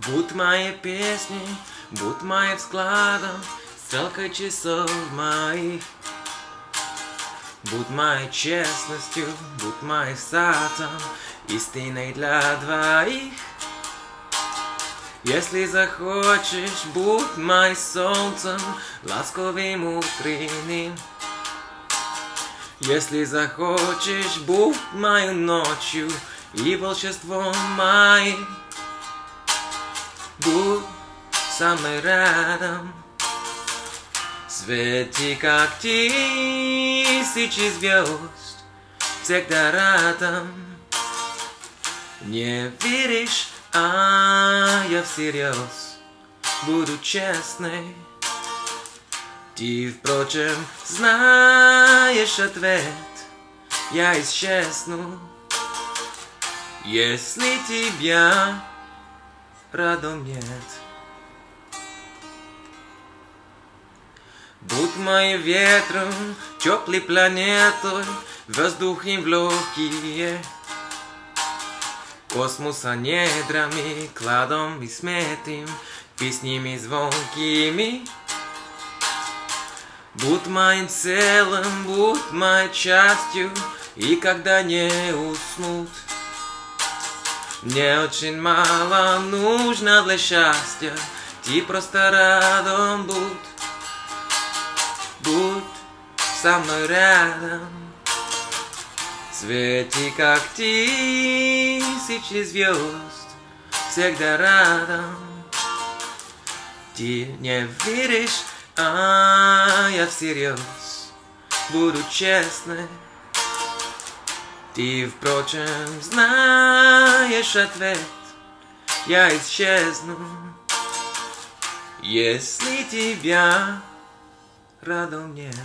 Будь моей песней, будь моим взглядом, стрелкой часов моих. Будь моей честностью, будь моим сердцем, истиной для двоих. Если захочешь, будь моим солнцем, ласковым утренним. Если захочешь, будь моей ночью и волшебством моим. Будь со мной рядом, свети, как тысячи звезд, всегда рядом. Не веришь, а я всерьез буду честной. Ты, впрочем, знаешь ответ, я исчезну, если тебя рядом нет. Будь моим ветром, теплой планетой, воздухом в легкие, космоса недрами, кладом и сметим, песнями звонкими. Будь моим целым, будь моей частью, и когда не уснут. Мне очень мало нужно для счастья, ты просто рядом будь. Будь со мной рядом, свети, как тысячи звезд, всегда рядом. Ты не веришь, а я всерьез буду честной. Ты, впрочем, знаешь ответ, я исчезну, если тебя рядом нет.